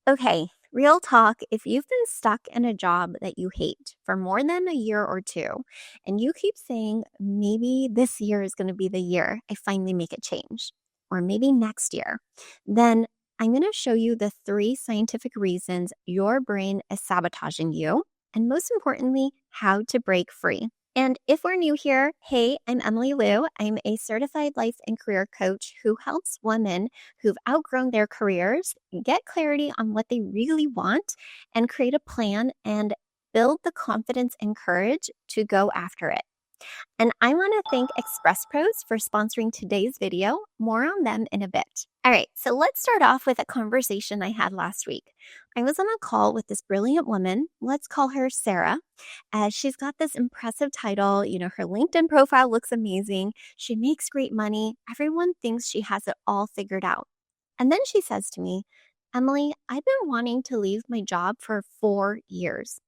Okay, real talk. If you've been stuck in a job that you hate for more than a year or two, and you keep saying, maybe this year is going to be the year I finally make a change, or maybe next year, then I'm going to show you the 3 scientific reasons your brain is sabotaging you, and most importantly, how to break free. And if we're new here, hey, I'm Emily Liu. I'm a certified life and career coach who helps women who've outgrown their careers get clarity on what they really want and create a plan and build the confidence and courage to go after it. And I want to thank Express Pros for sponsoring today's video. More on them in a bit. All right, so let's start off with a conversation I had last week. I was on a call with this brilliant woman. Let's call her Sarah. She's got this impressive title. Her LinkedIn profile looks amazing. She makes great money. Everyone thinks she has it all figured out. And then she says to me, Emily, I've been wanting to leave my job for 4 years.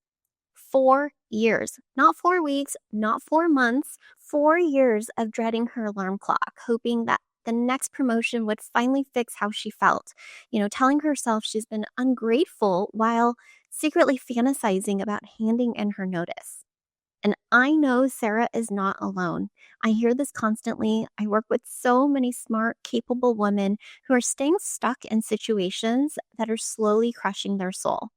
4 years, not 4 weeks, not 4 months, 4 years of dreading her alarm clock, hoping that the next promotion would finally fix how she felt, telling herself she's been ungrateful while secretly fantasizing about handing in her notice. And I know Sarah is not alone. I hear this constantly. I work with so many smart, capable women who are staying stuck in situations that are slowly crushing their soul.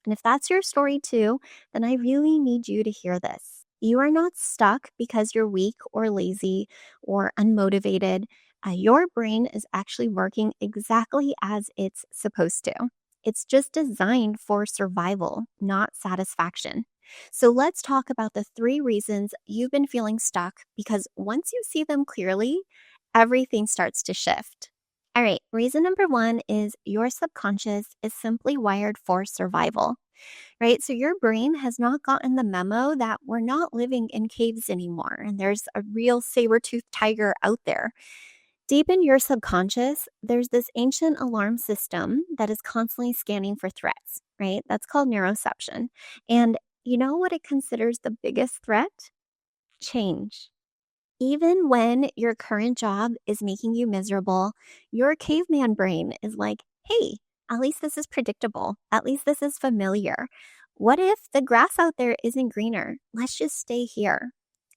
And if that's your story too, then I really need you to hear this. You are not stuck because you're weak or lazy or unmotivated. Your brain is actually working exactly as it's supposed to. It's just designed for survival, not satisfaction. So let's talk about the 3 reasons you've been feeling stuck, because once you see them clearly, everything starts to shift. All right, reason number 1 is your subconscious is simply wired for survival, right? So your brain has not gotten the memo that we're not living in caves anymore and there's a real saber-toothed tiger out there. Deep in your subconscious, there's this ancient alarm system that is constantly scanning for threats, right? That's called neuroception. And you know what it considers the biggest threat? Change. Even when your current job is making you miserable, your caveman brain is like, hey, at least this is predictable. At least this is familiar. What if the grass out there isn't greener? Let's just stay here.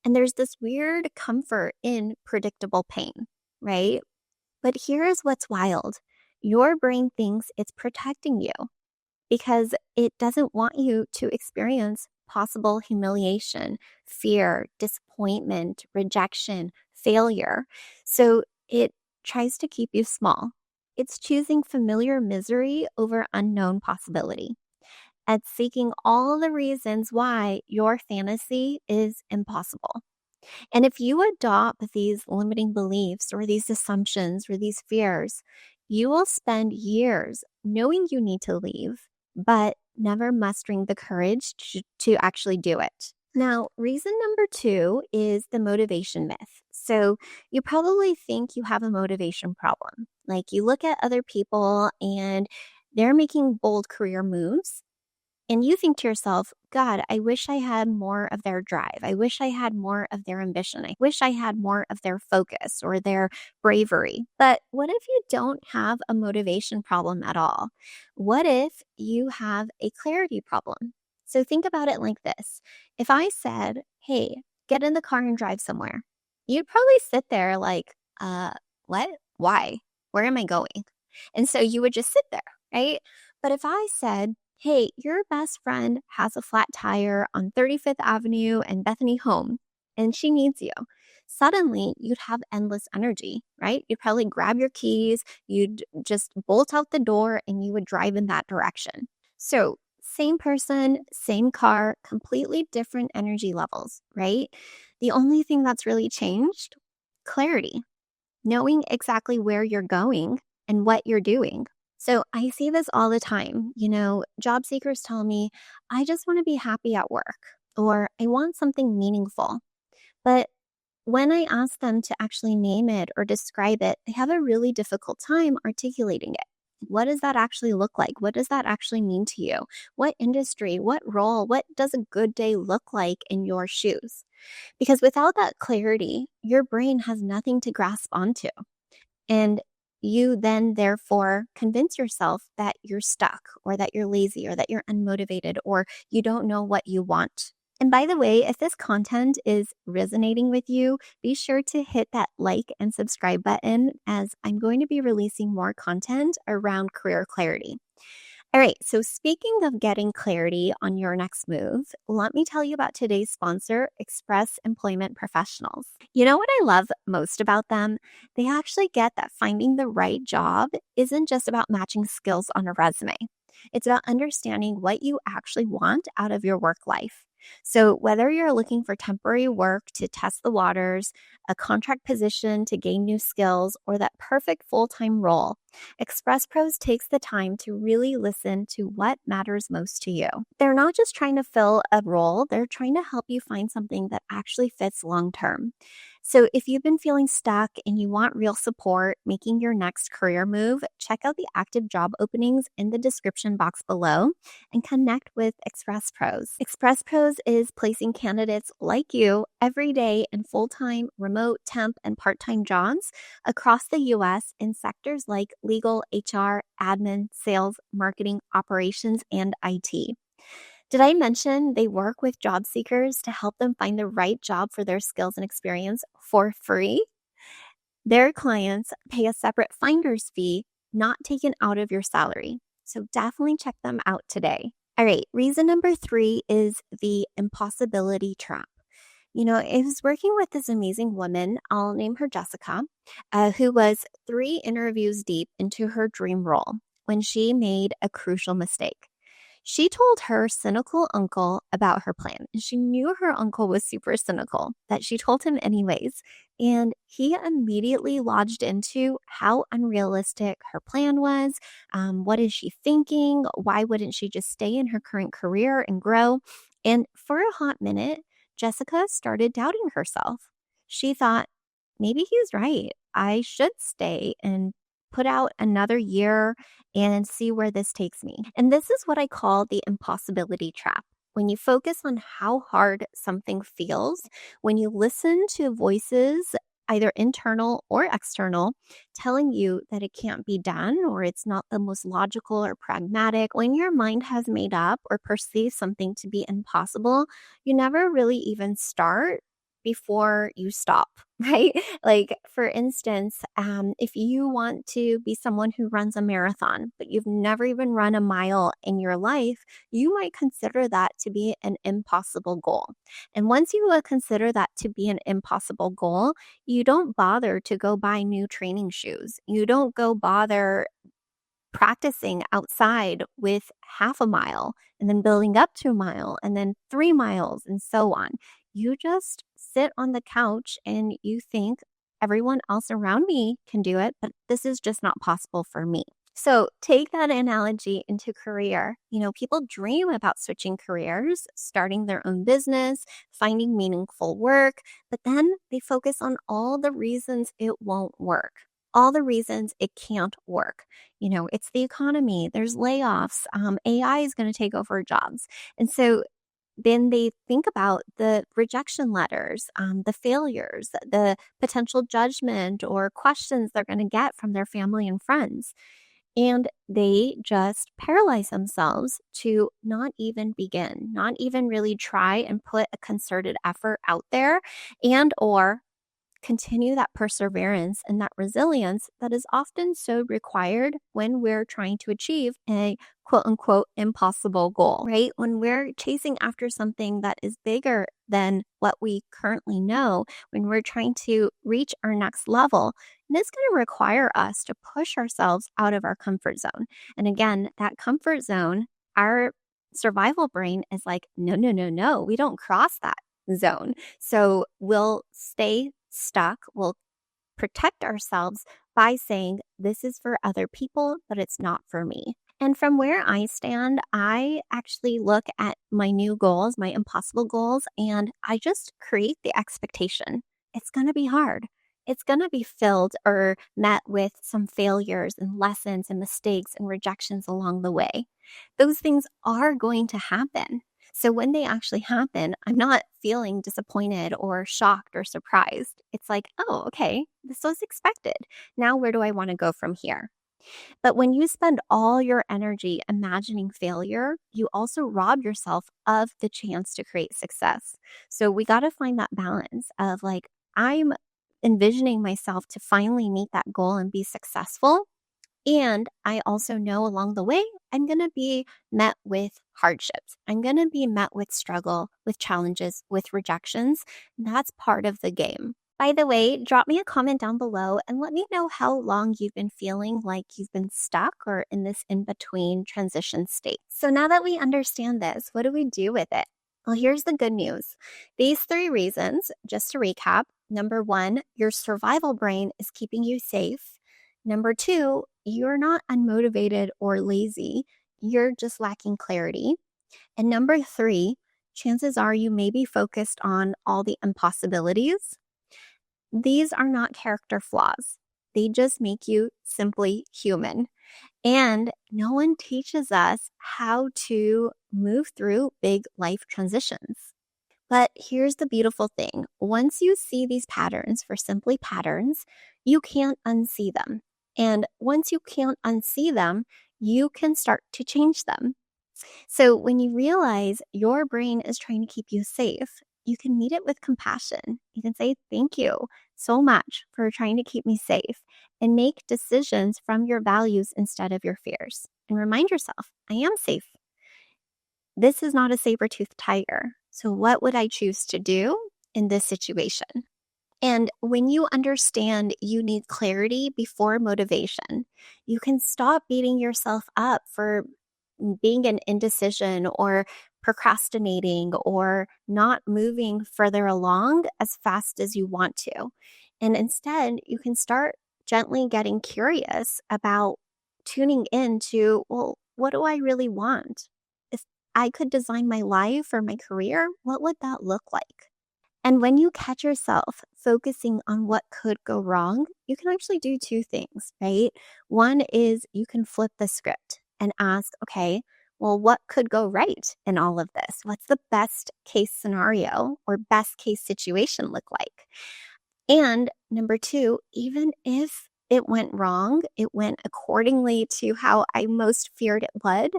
And there's this weird comfort in predictable pain, right? But here's what's wild. Your brain thinks it's protecting you because it doesn't want you to experience possible humiliation, fear, disappointment, rejection, failure. So it tries to keep you small. It's choosing familiar misery over unknown possibility. It's seeking all the reasons why your fantasy is impossible. And if you adopt these limiting beliefs or these assumptions or these fears, you will spend years knowing you need to leave, but never mustering the courage to actually do it. Now, reason number 2 is the motivation myth. So you probably think you have a motivation problem. Like you look at other people and they're making bold career moves. And you think to yourself, God, I wish I had more of their drive. I wish I had more of their ambition. I wish I had more of their focus or their bravery. But what if you don't have a motivation problem at all? What if you have a clarity problem? So think about it like this. If I said, hey, get in the car and drive somewhere, you'd probably sit there like, what? Why? Where am I going? And so you would just sit there, right? But if I said, hey, your best friend has a flat tire on 35th Avenue and Bethany home, and she needs you. Suddenly, you'd have endless energy, right? You'd probably grab your keys, you'd just bolt out the door, and you would drive in that direction. So, same person, same car, completely different energy levels, right? The only thing that's really changed, clarity, knowing exactly where you're going and what you're doing. So I see this all the time. Job seekers tell me, I just want to be happy at work or I want something meaningful. But when I ask them to actually name it or describe it, they have a really difficult time articulating it. What does that actually look like? What does that actually mean to you? What industry, what role, what does a good day look like in your shoes? Because without that clarity, your brain has nothing to grasp onto. And You then therefore convince yourself that you're stuck or that you're lazy or that you're unmotivated or you don't know what you want. And by the way, if this content is resonating with you, be sure to hit that like and subscribe button as I'm going to be releasing more content around career clarity. All right, so speaking of getting clarity on your next move, let me tell you about today's sponsor, Express Employment Professionals. You know what I love most about them? They actually get that finding the right job isn't just about matching skills on a resume. It's about understanding what you actually want out of your work life. So, whether you're looking for temporary work to test the waters, a contract position to gain new skills, or that perfect full time role, Express Pros takes the time to really listen to what matters most to you. They're not just trying to fill a role, they're trying to help you find something that actually fits long term. So, if you've been feeling stuck and you want real support making your next career move, check out the active job openings in the description box below and connect with Express Pros. Express Pros is placing candidates like you every day in full time, remote, temp, and part time jobs across the US in sectors like legal, HR, admin, sales, marketing, operations, and IT. Did I mention they work with job seekers to help them find the right job for their skills and experience for free? Their clients pay a separate finder's fee, not taken out of your salary. So definitely check them out today. All right, reason number 3 is the impossibility trap. I was working with this amazing woman, I'll name her Jessica, who was 3 interviews deep into her dream role when she made a crucial mistake. She told her cynical uncle about her plan, and she knew her uncle was super cynical, that she told him anyways. And he immediately lodged into how unrealistic her plan was. What is she thinking? Why wouldn't she just stay in her current career and grow? And for a hot minute, Jessica started doubting herself. She thought, maybe he's right. I should stay and put out another year and see where this takes me. And this is what I call the impossibility trap. When you focus on how hard something feels, when you listen to voices, either internal or external, telling you that it can't be done or it's not the most logical or pragmatic, when your mind has made up or perceives something to be impossible, you never really even start before you stop, right? Like, for instance, if you want to be someone who runs a marathon, but you've never even run a mile in your life, you might consider that to be an impossible goal. And once you consider that to be an impossible goal, you don't bother to go buy new training shoes. You don't go bother practicing outside with half a mile and then building up to a mile and then 3 miles and so on. You just sit on the couch and you think everyone else around me can do it, but this is just not possible for me. So take that analogy into career. People dream about switching careers, starting their own business, finding meaningful work, but then they focus on all the reasons it won't work. All the reasons it can't work. It's the economy, there's layoffs, AI is going to take over jobs. And so then they think about the rejection letters, the failures, the potential judgment or questions they're going to get from their family and friends. And they just paralyze themselves to not even begin, not even really try and put a concerted effort out there and or continue that perseverance and that resilience that is often so required when we're trying to achieve a quote unquote impossible goal, right? When we're chasing after something that is bigger than what we currently know, when we're trying to reach our next level, and it's going to require us to push ourselves out of our comfort zone. And again, that comfort zone, our survival brain is like, no, no, no, no, we don't cross that zone. So we'll stay stuck, we'll protect ourselves by saying, this is for other people, but it's not for me. And from where I stand, I actually look at my new goals, my impossible goals, and I just create the expectation. It's going to be hard. It's going to be filled or met with some failures and lessons and mistakes and rejections along the way. Those things are going to happen. So when they actually happen, I'm not feeling disappointed or shocked or surprised. It's like, oh, okay, this was expected. Now, where do I want to go from here? But when you spend all your energy imagining failure, you also rob yourself of the chance to create success. So we got to find that balance of like, I'm envisioning myself to finally meet that goal and be successful. And I also know along the way, I'm going to be met with hardships. I'm going to be met with struggle, with challenges, with rejections. That's part of the game. By the way, drop me a comment down below and let me know how long you've been feeling like you've been stuck or in this in between transition state. So now that we understand this, what do we do with it? Well, here's the good news. These 3 reasons, just to recap. Number 1, your survival brain is keeping you safe. Number 2, you're not unmotivated or lazy. You're just lacking clarity. And number 3, chances are you may be focused on all the impossibilities. These are not character flaws. They just make you simply human. And no one teaches us how to move through big life transitions. But here's the beautiful thing. Once you see these patterns for simply patterns, you can't unsee them. And once you can't unsee them, you can start to change them. So when you realize your brain is trying to keep you safe, you can meet it with compassion. You can say, thank you so much for trying to keep me safe, and make decisions from your values instead of your fears. And remind yourself, I am safe. This is not a saber-toothed tiger. So what would I choose to do in this situation? And when you understand you need clarity before motivation, you can stop beating yourself up for being an indecision or procrastinating or not moving further along as fast as you want to. And instead, you can start gently getting curious about tuning into, well, what do I really want? If I could design my life or my career, what would that look like? And when you catch yourself focusing on what could go wrong, you can actually do 2 things, right? One is you can flip the script and ask, okay, well, what could go right in all of this? What's the best case scenario or best case situation look like? And number 2, even if it went wrong, it went accordingly to how I most feared it would,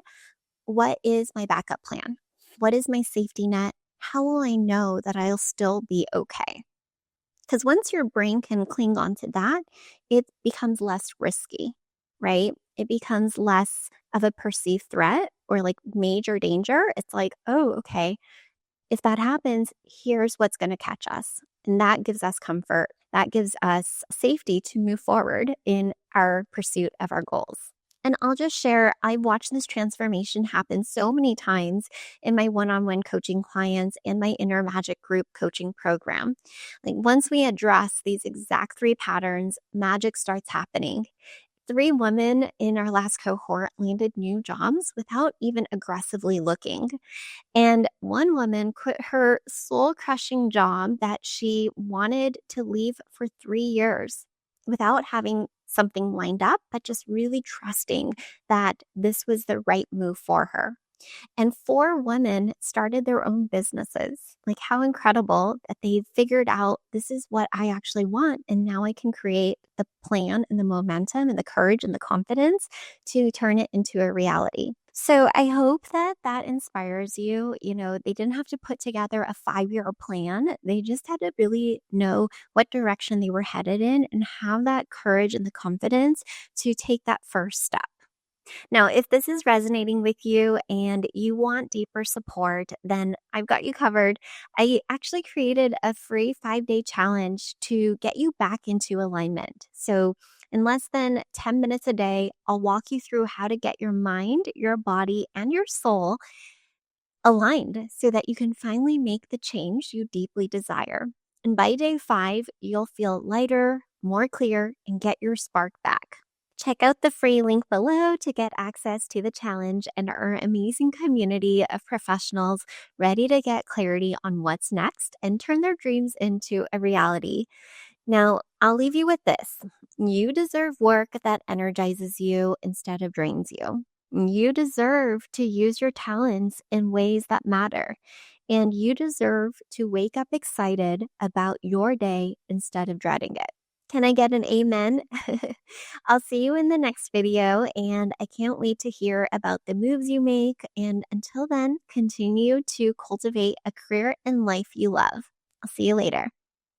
what is my backup plan? What is my safety net? How will I know that I'll still be okay? Because once your brain can cling onto that, it becomes less risky, right? It becomes less of a perceived threat or like major danger. It's like, oh, okay, if that happens, here's what's going to catch us. And that gives us comfort. That gives us safety to move forward in our pursuit of our goals. And I'll just share, I've watched this transformation happen so many times in my one-on-one coaching clients and my Inner Magic group coaching program. Like once we address these exact 3 patterns, magic starts happening. 3 women in our last cohort landed new jobs without even aggressively looking. And one woman quit her soul crushing job that she wanted to leave for 3 years without having something lined up, but just really trusting that this was the right move for her. And 4 women started their own businesses. Like, how incredible that they figured out this is what I actually want. And now I can create the plan and the momentum and the courage and the confidence to turn it into a reality. So I hope that that inspires you. You know, they didn't have to put together a 5-year plan. They just had to really know what direction they were headed in and have that courage and the confidence to take that first step. Now, if this is resonating with you and you want deeper support, then I've got you covered. I actually created a free 5-day challenge to get you back into alignment. So, in less than 10 minutes a day, I'll walk you through how to get your mind, your body, and your soul aligned so that you can finally make the change you deeply desire. And by day 5, you'll feel lighter, more clear, and get your spark back. Check out the free link below to get access to the challenge and our amazing community of professionals ready to get clarity on what's next and turn their dreams into a reality. Now, I'll leave you with this. You deserve work that energizes you instead of drains you. You deserve to use your talents in ways that matter. And you deserve to wake up excited about your day instead of dreading it. Can I get an amen? I'll see you in the next video, and I can't wait to hear about the moves you make. And until then, continue to cultivate a career and life you love. I'll see you later.